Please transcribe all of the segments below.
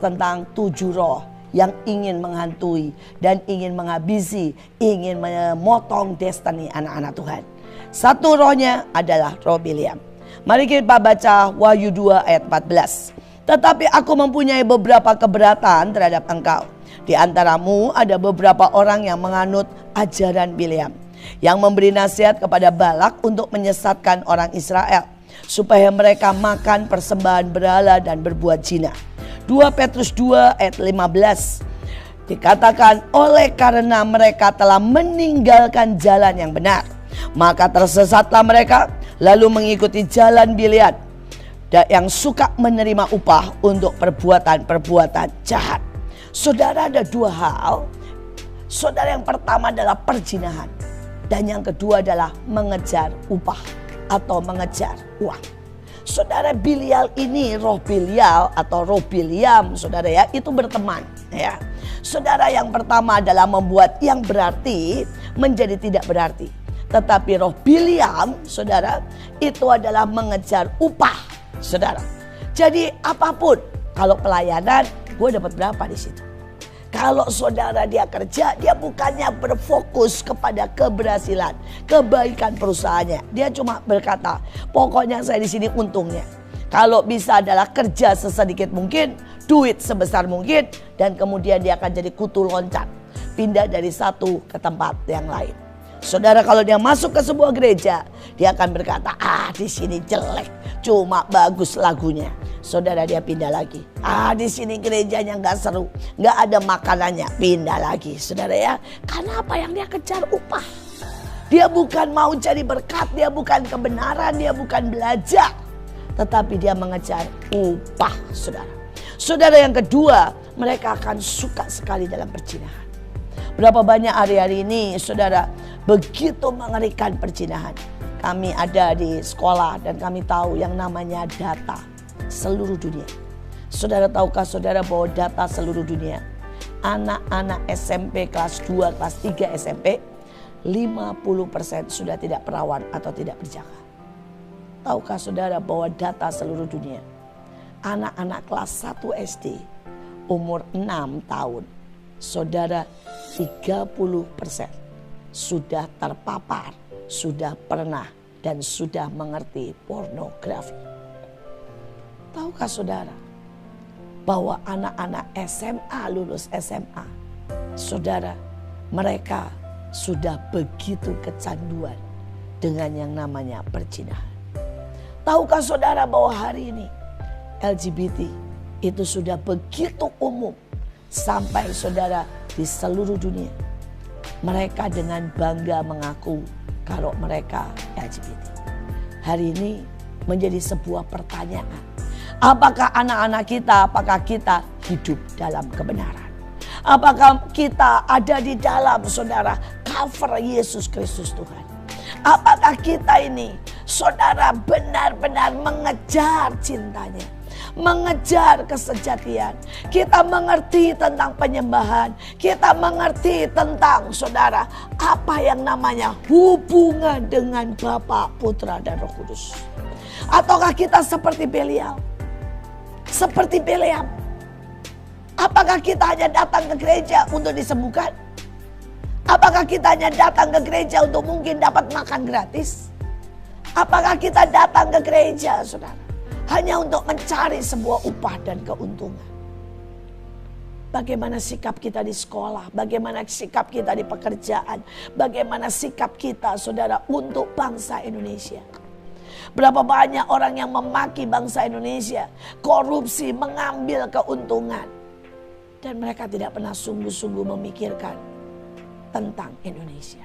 tentang 7 roh yang ingin menghantui dan ingin menghabisi, ingin memotong destiny anak-anak Tuhan. Satu rohnya adalah roh Bileam. Mari kita baca Wahyu 2 ayat 14. Tetapi aku mempunyai beberapa keberatan terhadap engkau. Di antaramu ada beberapa orang yang menganut ajaran Bileam, yang memberi nasihat kepada Balak untuk menyesatkan orang Israel, supaya mereka makan persembahan berhala dan berbuat zina. 2 Petrus 2 ayat 15. Dikatakan, oleh karena mereka telah meninggalkan jalan yang benar, maka tersesatlah mereka, lalu mengikuti jalan Bileam yang suka menerima upah untuk perbuatan-perbuatan jahat. Saudara, ada 2 hal. Saudara, yang pertama adalah perzinahan, dan yang kedua adalah mengejar upah atau mengejar uang. Saudara, Bilial ini, roh Bilial atau roh Bileam, saudara ya, itu berteman ya. Saudara, yang pertama adalah membuat yang berarti menjadi tidak berarti. Tetapi roh Bileam, saudara, itu adalah mengejar upah, saudara. Jadi apapun, kalau pelayanan, gue dapat berapa di situ? Kalau saudara dia kerja, dia bukannya berfokus kepada keberhasilan, kebaikan perusahaannya. Dia cuma berkata, pokoknya saya di sini untungnya. Kalau bisa adalah kerja sesedikit mungkin, duit sebesar mungkin, dan kemudian dia akan jadi kutu loncat, pindah dari satu ke tempat yang lain. Saudara, kalau dia masuk ke sebuah gereja, dia akan berkata, di sini jelek, cuma bagus lagunya. Saudara, dia pindah lagi. Di sini gerejanya nggak seru, nggak ada makanannya, pindah lagi. Saudara ya, karena apa yang dia kejar? Upah. Dia bukan mau cari berkat, dia bukan kebenaran, dia bukan belajar, tetapi dia mengejar upah, saudara. Saudara, yang kedua, mereka akan suka sekali dalam perzinahan. Berapa banyak hari-hari ini, saudara, begitu mengerikan perzinahan. Kami ada di sekolah dan kami tahu yang namanya data seluruh dunia. Saudara, tahukah saudara bahwa data seluruh dunia, anak-anak SMP kelas 2, kelas 3 SMP, 50% sudah tidak perawan atau tidak berjaga. Tahukah saudara bahwa data seluruh dunia, anak-anak kelas 1 SD umur 6 tahun, saudara, 30% sudah terpapar, sudah pernah dan sudah mengerti pornografi. Tahukah saudara bahwa anak-anak SMA, lulus SMA, saudara, mereka sudah begitu kecanduan dengan yang namanya perzinahan. Tahukah saudara bahwa hari ini LGBT itu sudah begitu umum, sampai saudara di seluruh dunia mereka dengan bangga mengaku kalau mereka LGBT. Hari ini menjadi sebuah pertanyaan. Apakah anak-anak kita, apakah kita hidup dalam kebenaran? Apakah kita ada di dalam, saudara, cover Yesus Kristus Tuhan? Apakah kita ini, saudara, benar-benar mengejar cintanya, mengejar kesejatian? Kita mengerti tentang penyembahan, kita mengerti tentang, saudara, apa yang namanya hubungan dengan Bapa, Putra, dan Roh Kudus. Ataukah kita seperti Belial? Seperti Bileam. Apakah kita hanya datang ke gereja untuk disembuhkan? Apakah kita hanya datang ke gereja untuk mungkin dapat makan gratis? Apakah kita datang ke gereja, saudara, hanya untuk mencari sebuah upah dan keuntungan? Bagaimana sikap kita di sekolah? Bagaimana sikap kita di pekerjaan? Bagaimana sikap kita, saudara, untuk bangsa Indonesia? Berapa banyak orang yang memaki bangsa Indonesia, korupsi, mengambil keuntungan, dan mereka tidak pernah sungguh-sungguh memikirkan tentang Indonesia.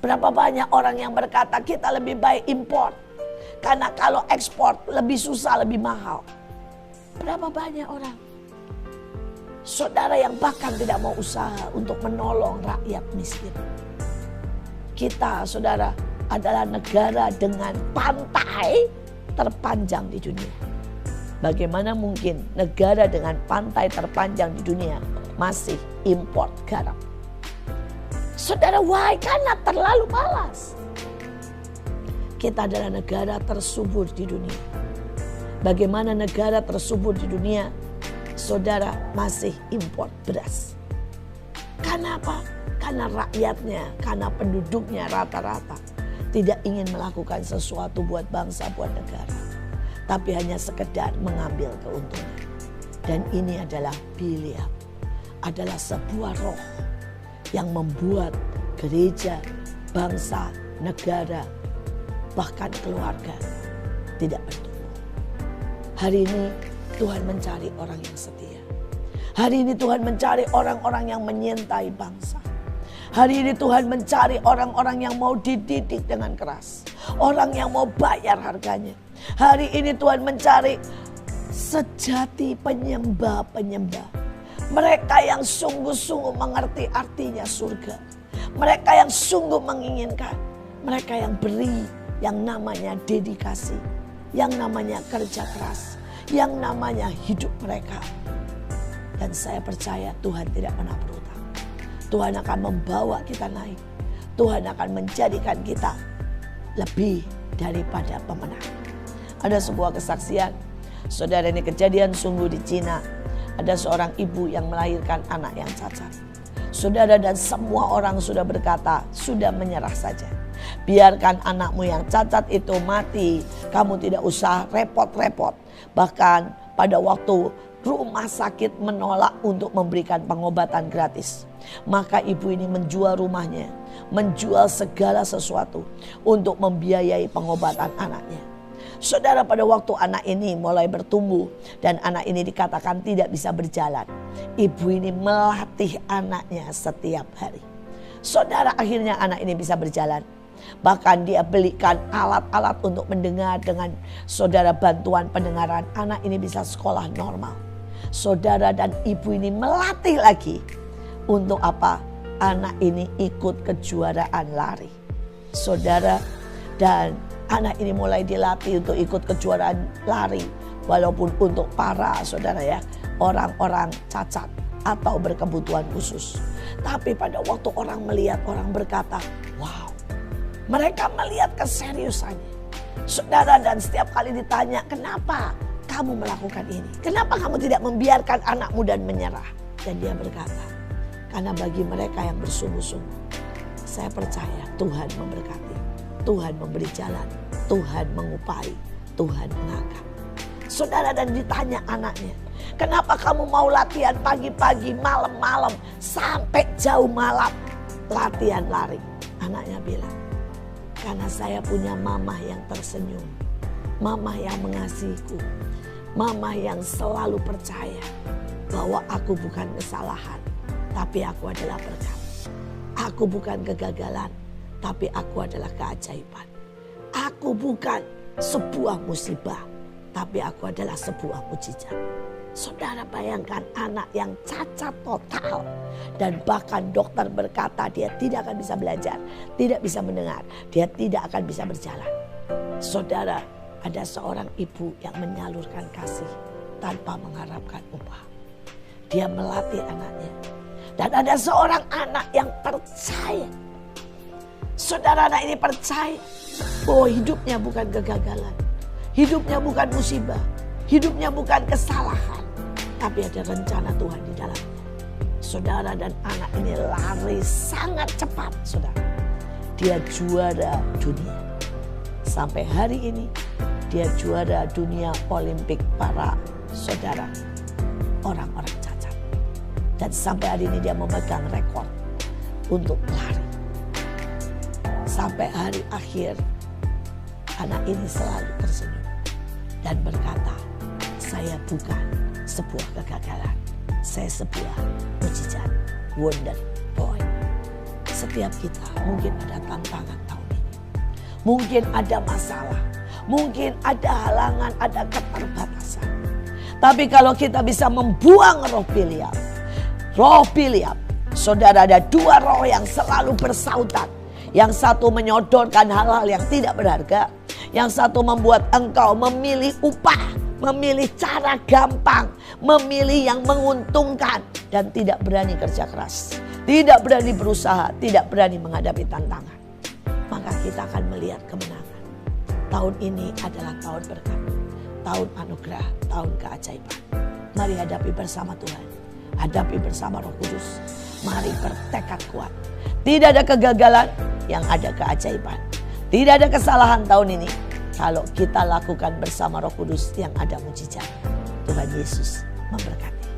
Berapa banyak orang yang berkata kita lebih baik import, karena kalau ekspor lebih susah, lebih mahal. Berapa banyak orang, saudara, yang bahkan tidak mau usaha untuk menolong rakyat miskin. Kita, saudara, adalah negara dengan pantai terpanjang di dunia. Bagaimana mungkin negara dengan pantai terpanjang di dunia masih import garam? Saudara, why? Karena terlalu malas. Kita adalah negara tersubur di dunia. Bagaimana negara tersubur di dunia? saudara masih impor beras. Kenapa? Karena rakyatnya, karena penduduknya rata-rata tidak ingin melakukan sesuatu buat bangsa, buat negara. Tapi hanya sekedar mengambil keuntungan. Dan ini adalah Biliam. Adalah sebuah roh yang membuat gereja, bangsa, negara, bahkan keluarga tidak bertumbuh. Hari ini Tuhan mencari orang yang setia. Hari ini Tuhan mencari orang-orang yang menyintai bangsa. Hari ini Tuhan mencari orang-orang yang mau dididik dengan keras. Orang yang mau bayar harganya. Hari ini Tuhan mencari sejati penyembah-penyembah. Mereka yang sungguh-sungguh mengerti artinya surga. Mereka yang sungguh menginginkan. Mereka yang beri yang namanya dedikasi. Yang namanya kerja keras. Yang namanya hidup mereka. Dan saya percaya Tuhan tidak pernah berhutang. Tuhan akan membawa kita naik. Tuhan akan menjadikan kita lebih daripada pemenang. Ada sebuah kesaksian. Saudara, ini kejadian sungguh di Cina. Ada seorang ibu yang melahirkan anak yang cacat. Saudara, dan semua orang sudah berkata, sudah menyerah saja. Biarkan anakmu yang cacat itu mati. Kamu tidak usah repot-repot. Bahkan pada waktu rumah sakit menolak untuk memberikan pengobatan gratis, maka ibu ini menjual rumahnya, menjual segala sesuatu untuk membiayai pengobatan anaknya. Saudara, pada waktu anak ini mulai bertumbuh dan anak ini dikatakan tidak bisa berjalan, ibu ini melatih anaknya setiap hari. Saudara, akhirnya anak ini bisa berjalan. Bahkan dia belikan alat-alat untuk mendengar, dengan saudara bantuan pendengaran anak ini bisa sekolah normal. Saudara, dan ibu ini melatih lagi. Untuk apa? Anak ini ikut kejuaraan lari. Saudara, dan anak ini mulai dilatih untuk ikut kejuaraan lari. Walaupun untuk para saudara ya, orang-orang cacat atau berkebutuhan khusus. Tapi pada waktu orang melihat, orang berkata, wow. Mereka melihat keseriusannya. Saudara, dan setiap kali ditanya, kenapa kamu melakukan ini? Kenapa kamu tidak membiarkan anakmu dan menyerah? Dan dia berkata, karena bagi mereka yang bersungguh-sungguh, saya percaya Tuhan memberkati. Tuhan memberi jalan. Tuhan mengupahi. Tuhan mengangkat. Saudara, dan ditanya anaknya, kenapa kamu mau latihan pagi-pagi, malam-malam, sampai jauh malam latihan lari? Anaknya bilang, karena saya punya mama yang tersenyum, mama yang mengasihiku, mama yang selalu percaya bahwa aku bukan kesalahan, tapi aku adalah berkat. Aku bukan kegagalan, tapi aku adalah keajaiban. Aku bukan sebuah musibah, tapi aku adalah sebuah mukjizat. Saudara, bayangkan anak yang cacat total. Dan bahkan dokter berkata dia tidak akan bisa belajar, tidak bisa mendengar, dia tidak akan bisa berjalan. Saudara, ada seorang ibu yang menyalurkan kasih tanpa mengharapkan upah. Dia melatih anaknya. Dan ada seorang anak yang percaya. Saudara, anak ini percaya bahwa hidupnya bukan kegagalan. Hidupnya bukan musibah. Hidupnya bukan kesalahan. Tapi ada rencana Tuhan di dalamnya. Saudara, dan anak ini lari sangat cepat, saudara. Dia juara dunia. Sampai hari ini dia juara dunia Olimpik para saudara orang-orang cacat. Dan sampai hari ini dia memegang rekor untuk lari. Sampai hari akhir anak ini selalu tersenyum dan berkata, saya bukan sebuah kegagalan. Saya sebuah mukjizat, wonder boy. Setiap kita mungkin ada tantangan tahun ini. Mungkin ada masalah. Mungkin ada halangan, ada keterbatasan. Tapi kalau kita bisa membuang roh Biliam. Roh Biliam. Saudara, ada dua roh yang selalu bersautan. Yang satu menyodorkan hal-hal yang tidak berharga. Yang satu membuat engkau memilih upah. Memilih cara gampang, memilih yang menguntungkan, dan tidak berani kerja keras, tidak berani berusaha, tidak berani menghadapi tantangan. Maka kita akan melihat kemenangan. Tahun ini adalah tahun berkat, tahun anugerah, tahun keajaiban. Mari hadapi bersama Tuhan. Hadapi bersama Roh Kudus. Mari bertekad kuat. Tidak ada kegagalan, yang ada keajaiban. Tidak ada kesalahan tahun ini kalau kita lakukan bersama Roh Kudus yang ada mujizat. Tuhan Yesus memberkati.